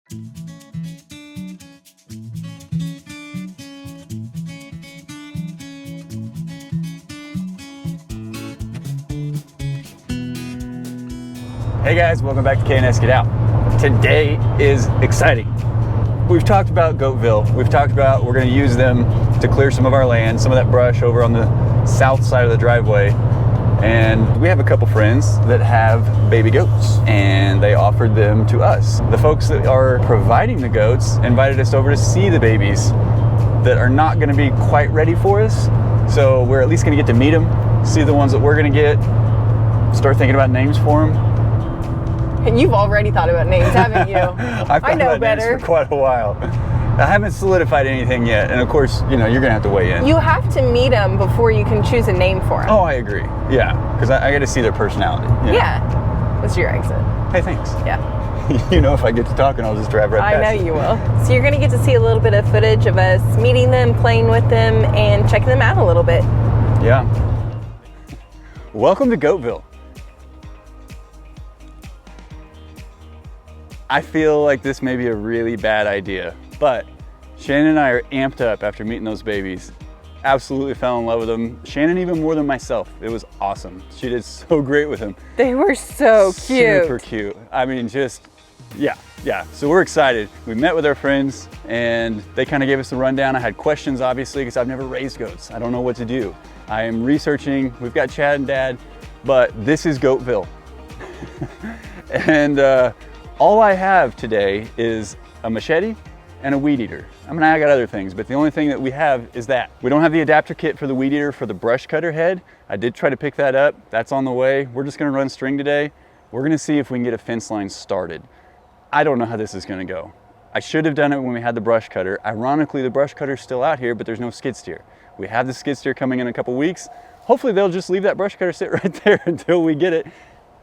Hey guys, welcome back to K&S Get Out. Today is exciting. We've talked about Goatville. We've talked about we're going to use them to clear some of our land, some of that brush over on the south side of the driveway. And we have a couple friends that have baby goats, and they offered them to us. The folks that are providing the goats invited us over to see the babies that are not going to be quite ready for us. So we're at least going to get to meet them, see the ones that we're going to get, start thinking about names for them. And you've already thought about names, haven't you? I know better. Names for quite a while. I haven't solidified anything yet, and of course, you know, you're gonna have to weigh in. You have to meet them before you can choose a name for them. Oh, I agree. Yeah, because I got to see their personality. Yeah. That's your exit. Hey, thanks. Yeah. You know, if I get to talking, I'll just drive right past. I know you will. So you're gonna get to see a little bit of footage of us meeting them, playing with them, and checking them out a little bit. Yeah. Welcome to Goatville. I feel like this may be a really bad idea, but Shannon and I are amped up after meeting those babies. Absolutely fell in love with them. Shannon even more than myself. It was awesome. She did so great with them. They were so cute. Super cute. I mean, just, yeah. So we're excited. We met with our friends and they kind of gave us the rundown. I had questions, obviously, because I've never raised goats. I don't know what to do. I am researching. We've got Chad and Dad, but this is Goatville. And, all I have today is a machete and a weed eater. I mean, I got other things, but the only thing that we have is that. We don't have the adapter kit for the weed eater for the brush cutter head. I did try to pick that up. That's on the way. We're just gonna run string today. We're gonna see if we can get a fence line started. I don't know how this is gonna go. I should have done it when we had the brush cutter. Ironically, the brush cutter's still out here, but there's no skid steer. We have the skid steer coming in a couple weeks. Hopefully they'll just leave that brush cutter sit right there until we get it.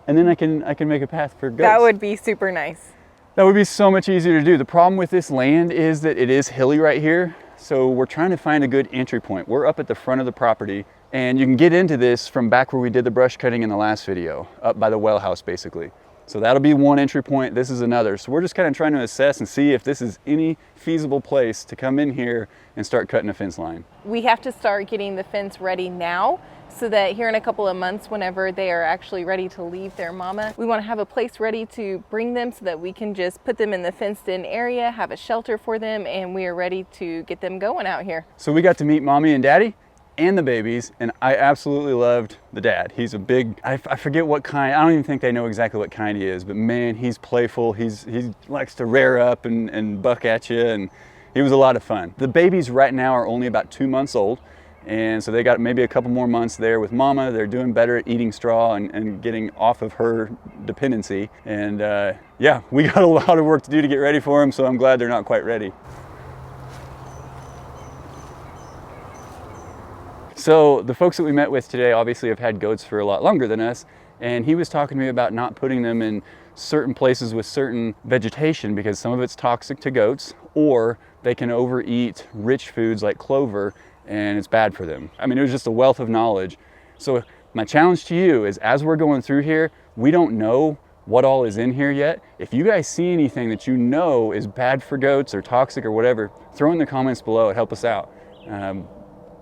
And then I can make a path for goats. That would be super nice. That would be so much easier to do. The problem with this land is that it is hilly right here. So we're trying to find a good entry point. We're up at the front of the property and you can get into this from back where we did the brush cutting in the last video, up by the well house basically. So that'll be one entry point. This is another. So we're just kind of trying to assess and see if this is any feasible place to come in here and start cutting a fence line. We have to start getting the fence ready now, so that here in a couple of months, whenever they are actually ready to leave their mama, we want to have a place ready to bring them so that we can just put them in the fenced in area, have a shelter for them, and we are ready to get them going out here. So we got to meet Mommy and Daddy and the babies, and I absolutely loved the dad. He's a big, I forget what kind, I don't even think they know exactly what kind he is, but man, he's playful. He likes to rear up and buck at you, and he was a lot of fun. The babies right now are only about 2 months old. And so they got maybe a couple more months there with Mama. They're doing better at eating straw and getting off of her dependency. And yeah, we got a lot of work to do to get ready for them, so I'm glad they're not quite ready. So the folks that we met with today obviously have had goats for a lot longer than us. And he was talking to me about not putting them in certain places with certain vegetation because some of it's toxic to goats, or they can overeat rich foods like clover and it's bad for them. I mean, it was just a wealth of knowledge. So my challenge to you is, as we're going through here, we don't know what all is in here yet. If you guys see anything that you know is bad for goats or toxic or whatever, throw in the comments below and help us out.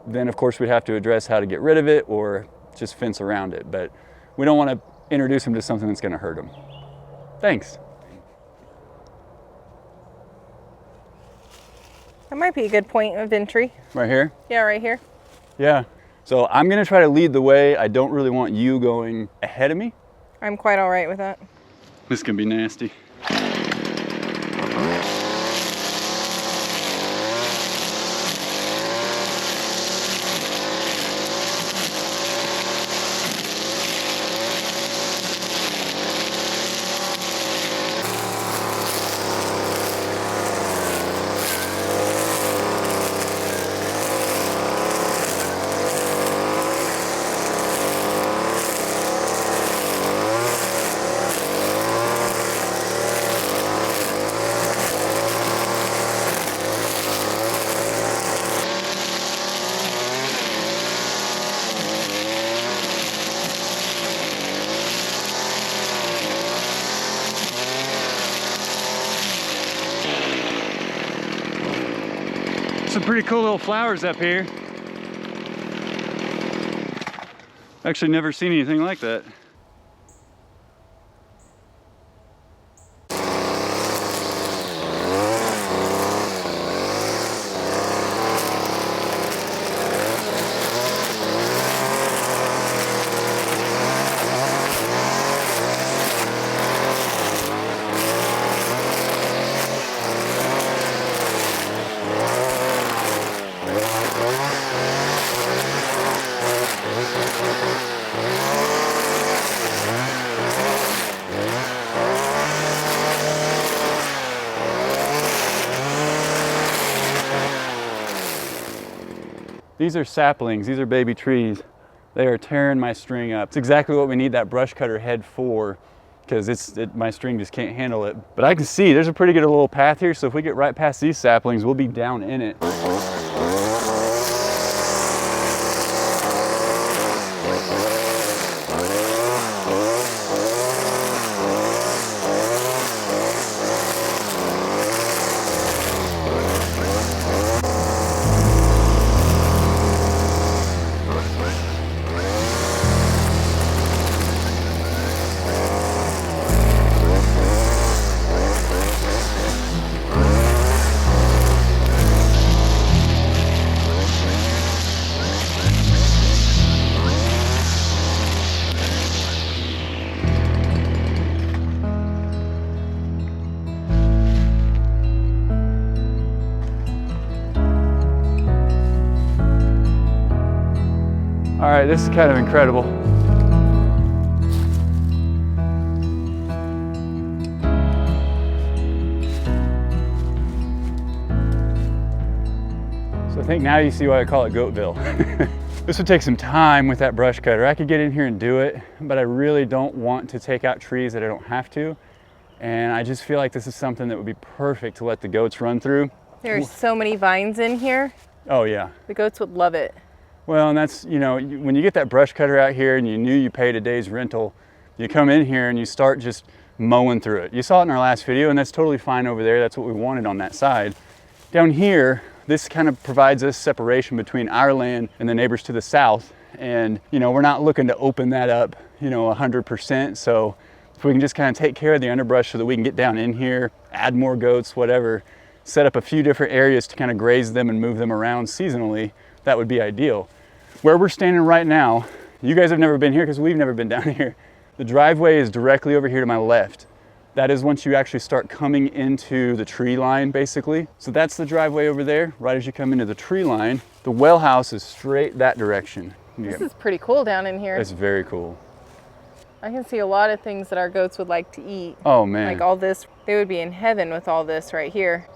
Then of course we'd have to address how to get rid of it or just fence around it. But we don't want to introduce them to something that's going to hurt them. Thanks. That might be a good point of entry. Right here? Yeah, right here. Yeah. So I'm gonna try to lead the way. I don't really want you going ahead of me. I'm quite all right with that. This can be nasty. Some pretty cool little flowers up here. Actually never seen anything like that. These are saplings, these are baby trees. They are tearing my string up. It's exactly what we need that brush cutter head for, because my string just can't handle it. But I can see there's a pretty good little path here, so if we get right past these saplings, we'll be down in it. All right, this is kind of incredible. So I think now you see why I call it Goatville. This would take some time with that brush cutter. I could get in here and do it, but I really don't want to take out trees that I don't have to. And I just feel like this is something that would be perfect to let the goats run through. There are so many vines in here. Oh yeah. The goats would love it. Well, and that's, you know, when you get that brush cutter out here and you knew you paid a day's rental, you come in here and you start just mowing through it. You saw it in our last video, and that's totally fine over there. That's what we wanted on that side. Down here, this kind of provides us separation between our land and the neighbors to the south. And, you know, we're not looking to open that up, you know, 100%. So if we can just kind of take care of the underbrush so that we can get down in here, add more goats, whatever, set up a few different areas to kind of graze them and move them around seasonally, that would be ideal. Where we're standing right now, you guys have never been here because we've never been down here. The driveway is directly over here to my left. That is once you actually start coming into the tree line, basically. So that's the driveway over there, right as you come into the tree line. The well house is straight that direction. This is pretty cool down in here. It's very cool. I can see a lot of things that our goats would like to eat. Oh man. Like all this, they would be in heaven with all this right here.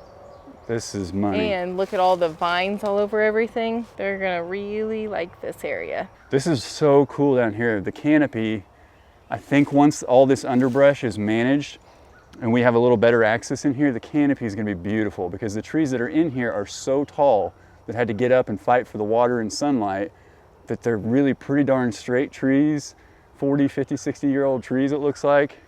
This is money. And look at all the vines all over everything. They're gonna really like this area. This is so cool down here. The canopy, I think once all this underbrush is managed and we have a little better access in here, the canopy is gonna be beautiful because the trees that are in here are so tall that had to get up and fight for the water and sunlight that they're really pretty darn straight trees, 40, 50, 60-year-old trees it looks like.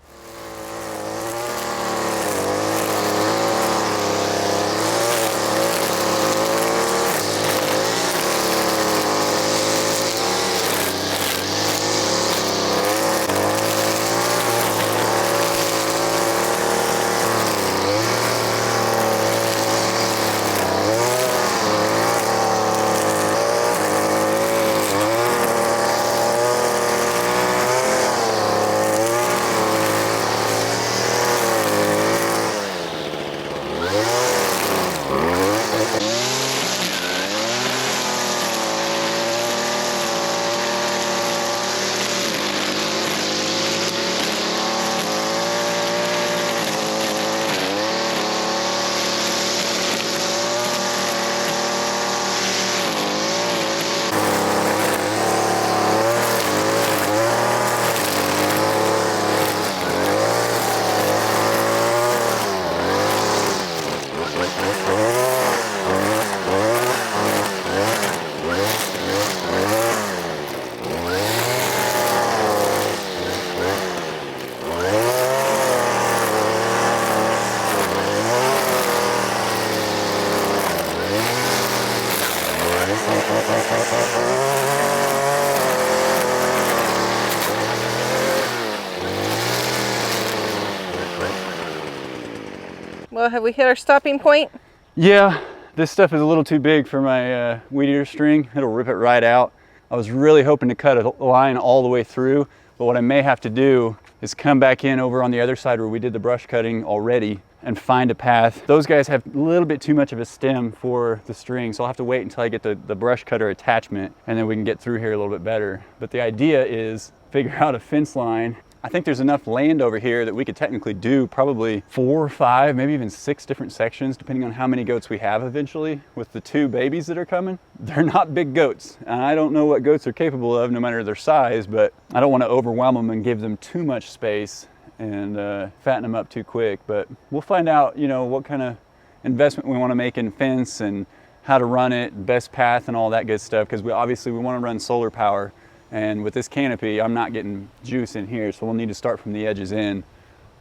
Well, have we hit our stopping point? Yeah, this stuff is a little too big for my weed eater string. It'll rip it right out. I was really hoping to cut a line all the way through, but what I may have to do is come back in over on the other side where we did the brush cutting already and find a path. Those guys have a little bit too much of a stem for the string, so I'll have to wait until I get the brush cutter attachment, and then we can get through here a little bit better. But the idea is figure out a fence line. I think there's enough land over here that we could technically do probably 4 or 5, maybe even 6 different sections, depending on how many goats we have eventually. With the 2 babies that are coming, they're not big goats. And I don't know what goats are capable of, no matter their size, but I don't want to overwhelm them and give them too much space and fatten them up too quick. But we'll find out, you know, what kind of investment we want to make in fence and how to run it, best path and all that good stuff, because we want to run solar power. And with this canopy, I'm not getting juice in here, so we'll need to start from the edges in.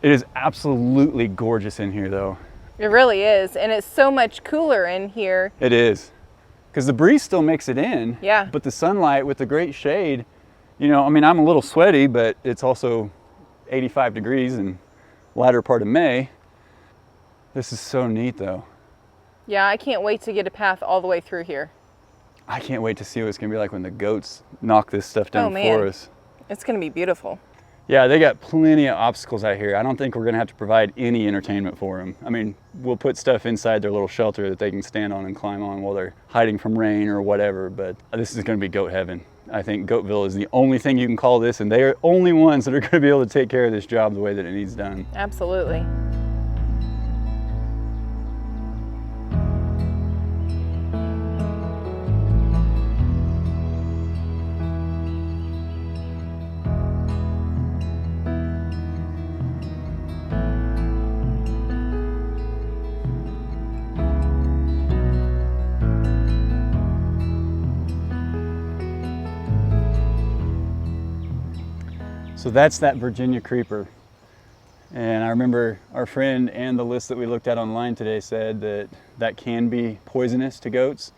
It is absolutely gorgeous in here though. It really is, and it's so much cooler in here. It is, because the breeze still makes it in. Yeah. But the sunlight with the great shade, you know, I mean, I'm a little sweaty, but it's also 85 degrees in latter part of May. This is so neat though. Yeah, I can't wait to get a path all the way through here. I can't wait to see what it's gonna be like when the goats knock this stuff down for us. It's gonna be beautiful. Yeah, they got plenty of obstacles out here. I don't think we're gonna have to provide any entertainment for them. I mean, we'll put stuff inside their little shelter that they can stand on and climb on while they're hiding from rain or whatever, but this is gonna be goat heaven. I think Goatville is the only thing you can call this, and they are only ones that are gonna be able to take care of this job the way that it needs done. Absolutely. So that's that Virginia creeper. And I remember our friend and the list that we looked at online today said that that can be poisonous to goats.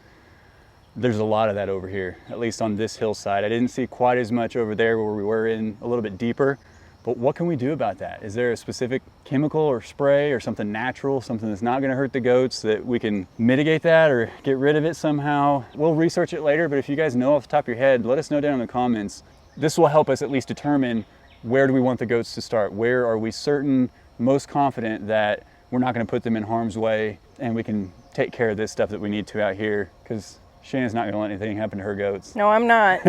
There's a lot of that over here, at least on this hillside. I didn't see quite as much over there where we were in a little bit deeper. But what can we do about that? Is there a specific chemical or spray or something natural, something that's not gonna hurt the goats, that we can mitigate that or get rid of it somehow? We'll research it later, but if you guys know off the top of your head, let us know down in the comments. This will help us at least determine, where do we want the goats to start? Where are we certain, most confident that we're not gonna put them in harm's way and we can take care of this stuff that we need to out here? Because Shannon's not gonna let anything happen to her goats. No, I'm not.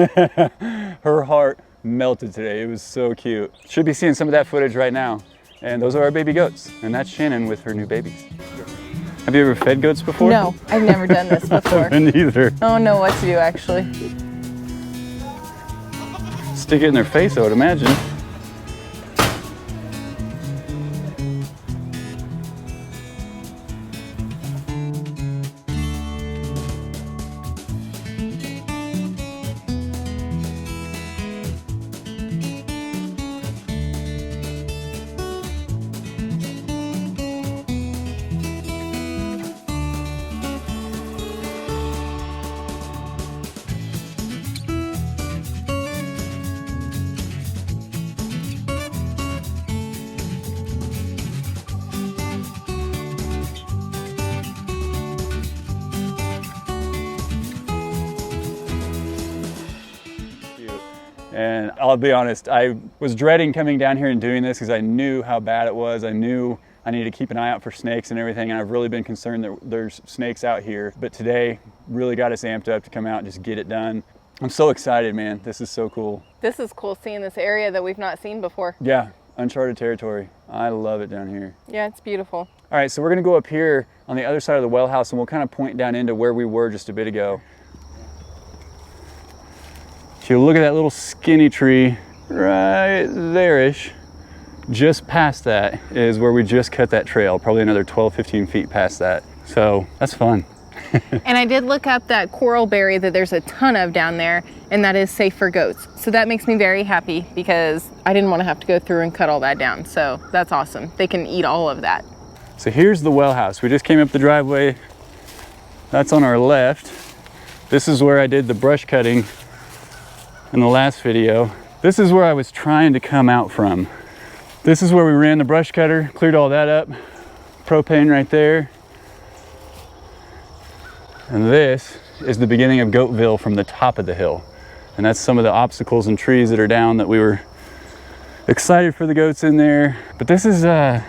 Her heart melted today. It was so cute. Should be seeing some of that footage right now. And those are our baby goats. And that's Shannon with her new babies. Have you ever fed goats before? No, I've never done this before. Me neither. I don't know what to do actually. Stick it in their face, I would imagine. And I'll be honest, I was dreading coming down here and doing this because I knew how bad it was. I knew I needed to keep an eye out for snakes and everything, and I've really been concerned that there's snakes out here. But today really got us amped up to come out and just get it done. I'm so excited, man. This is so cool. This is cool, seeing this area that we've not seen before. Yeah, uncharted territory. I love it down here. Yeah, it's beautiful. All right, so we're gonna go up here on the other side of the well house and we'll kind of point down into where we were just a bit ago. If you look at that little skinny tree right there-ish, just past that is where we just cut that trail, probably another 12, 15 feet past that. So that's fun. And I did look up that coral berry that there's a ton of down there, and that is safe for goats. So that makes me very happy because I didn't want to have to go through and cut all that down. So that's awesome. They can eat all of that. So here's the well house. We just came up the driveway. That's on our left. This is where I did the brush cutting in the last video. This is where I was trying to come out from. This is where we ran the brush cutter, cleared all that up, propane right there. And this is the beginning of Goatville from the top of the hill. And that's some of the obstacles and trees that are down that we were excited for the goats in there. But this is, I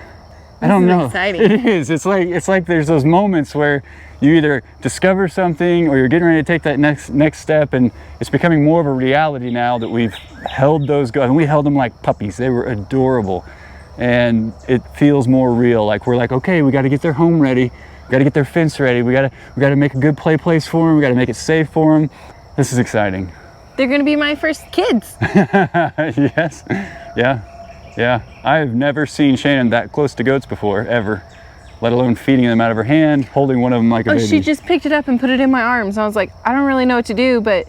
don't know. Exciting. It is. It's like there's those moments where you either discover something or you're getting ready to take that next step, and it's becoming more of a reality now that we've held those goats. And we held them like puppies. They were adorable. And it feels more real. Like we're like, okay, we got to get their home ready. We got to get their fence ready. We got to make a good play place for them. We got to make it safe for them. This is exciting. They're gonna be my first kids. Yes. Yeah. I've never seen Shannon that close to goats before, ever. Let alone feeding them out of her hand, holding one of them like a baby. She just picked it up and put it in my arms. I was like, I don't really know what to do, but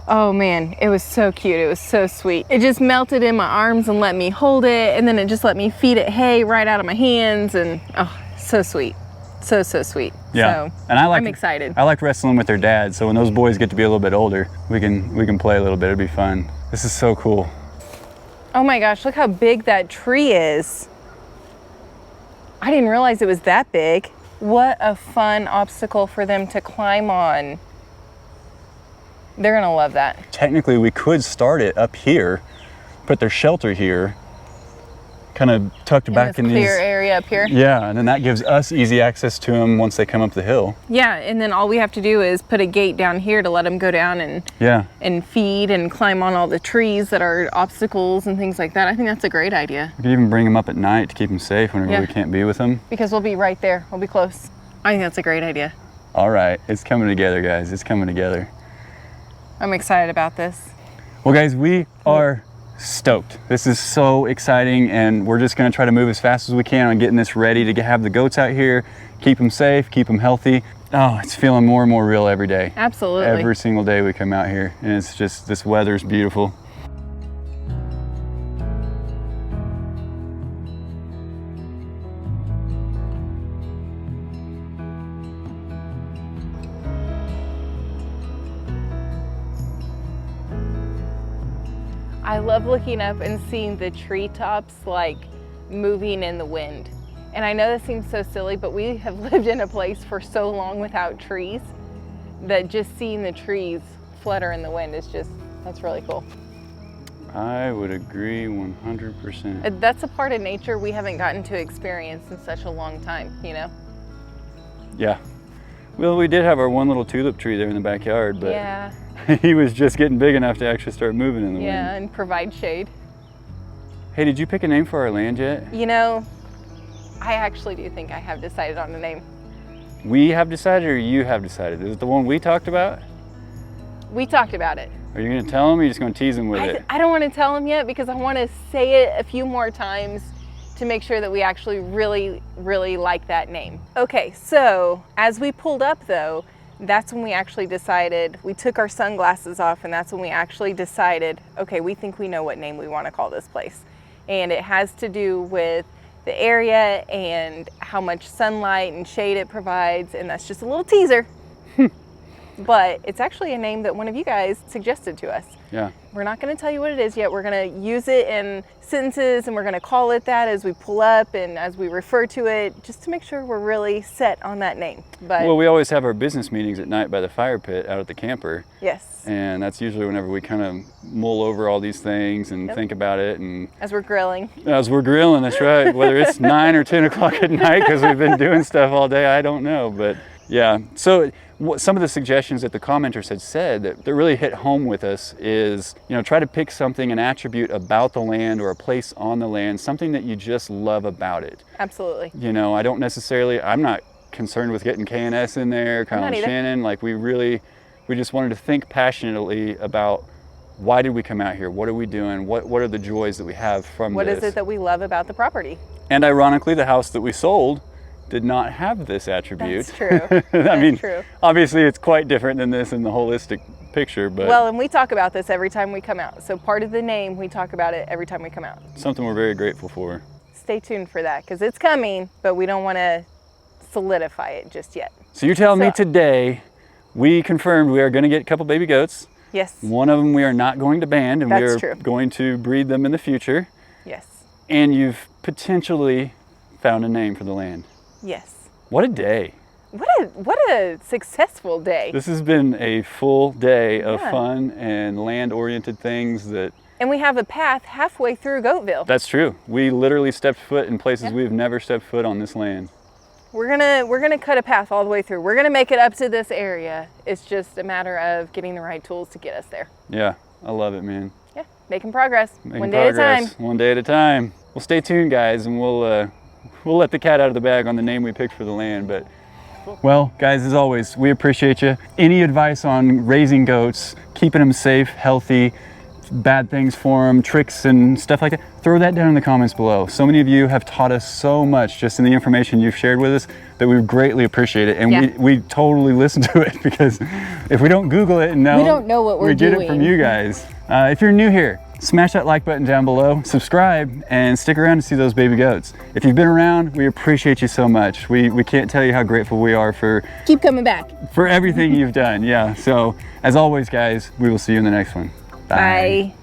oh man, it was so cute. It was so sweet. It just melted in my arms and let me hold it, and then it just let me feed it hay right out of my hands, and oh, so sweet. So sweet. Yeah, so, and I'm excited. I like wrestling with their dad, so when those boys get to be a little bit older, we can play a little bit. It'll be fun. This is so cool. Oh my gosh, look how big that tree is. I didn't realize it was that big. What a fun obstacle for them to climb on. They're gonna love that. Technically, we could start it up here, put their shelter here, kind of tucked back in clear these area up here. Yeah, and then that gives us easy access to them once they come up the hill. Yeah, and then all we have to do is put a gate down here to let them go down and feed and climb on all the trees that are obstacles and things like that. I think that's a great idea. We could even bring them up at night to keep them safe whenever we can't be with them. Because we'll be right there. We'll be close. I think that's a great idea. All right, it's coming together, guys. It's coming together. I'm excited about this. Well, guys, we are stoked. This is so exciting, and we're just going to try to move as fast as we can on getting this ready to have the goats out here, keep them safe, keep them healthy. Oh, it's feeling more and more real every day. Absolutely. Every single day we come out here, and it's just, this weather's beautiful. I love looking up and seeing the treetops like moving in the wind. And I know this seems so silly, but we have lived in a place for so long without trees that just seeing the trees flutter in the wind is just, that's really cool. I would agree 100%. That's a part of nature we haven't gotten to experience in such a long time, you know? Yeah. Well, we did have our one little tulip tree there in the backyard, but yeah. He was just getting big enough to actually start moving in the wind. Yeah, and provide shade. Hey, did you pick a name for our land yet? You know, I actually do think I have decided on a name. We have decided, or you have decided? Is it the one we talked about? We talked about it. Are you going to tell him, or are you just going to tease him with it? I don't want to tell him yet because I want to say it a few more times to make sure that we actually really like that name. Okay, so as we pulled up though, that's when we actually decided, we took our sunglasses off, and that's when we actually decided, okay, we think we know what name we want to call this place. And it has to do with the area and how much sunlight and shade it provides, and that's just a little teaser. But it's actually a name that one of you guys suggested to us. Yeah. We're not going to tell you what it is yet. We're going to use it in sentences, and we're going to call it that as we pull up and as we refer to it, just to make sure we're really set on that name. But well, we always have our business meetings at night by the fire pit out at the camper. yes. And that's usually whenever we kind of mull over all these things and think about it. And As we're grilling. as we're grilling, that's right. Whether it's 9 or 10 o'clock at night because we've been doing stuff all day, I don't know. But yeah, so some of the suggestions that the commenters had said that really hit home with us is, you know, try to pick something, an attribute about the land or a place on the land, something that you just love about it. Absolutely. You know, I'm not concerned with getting K&S in there, Kyle and Shannon. Like we just wanted to think passionately about why did we come out here? What are we doing? What are the joys that we have from What this? is it that we love about the property? And ironically, the house that we sold did not have this attribute. That's true. I mean, true. obviously it's quite different than this in the holistic picture, but Well, and we talk about this every time we come out. So part of the name, we talk about it every time we come out. something we're very grateful for. Stay tuned for that because it's coming, but we don't want to solidify it just yet. So you're telling me today, we confirmed we are going to get a couple baby goats. Yes. One of them we are not going to band, and we That's are true. going to breed them in the future. Yes. And you've potentially found a name for the land. Yes. What a day. What a successful day. This has been a full day of Yeah. fun and land-oriented things that... And we have a path halfway through Goatville. That's true. We literally stepped foot in places Yeah. we've never stepped foot on this land. We're gonna cut a path all the way through. We're gonna make it up to this area. It's just a matter of getting the right tools to get us there. Yeah, I love it, man. Yeah, making progress. Making one day progress, at a time. One day at a time. Well, stay tuned, guys, and we'll let the cat out of the bag on the name we picked for the land. But well, guys, as always, we appreciate you. Any advice on raising goats, keeping them safe, healthy, bad things for them, tricks and stuff like that, throw that down in the comments below. So many of you have taught us so much just in the information you've shared with us that we greatly appreciate it. And Yeah. we totally listen to it, because if we don't Google it and know, We don't know what we're we get doing. it from you guys. If you're new here, smash that like button down below, subscribe, and stick around to see those baby goats. If you've been around, we appreciate you so much. We can't tell you how grateful we are for Keep coming back. everything you've done. Yeah, so as always, guys, we will see you in the next one. Bye.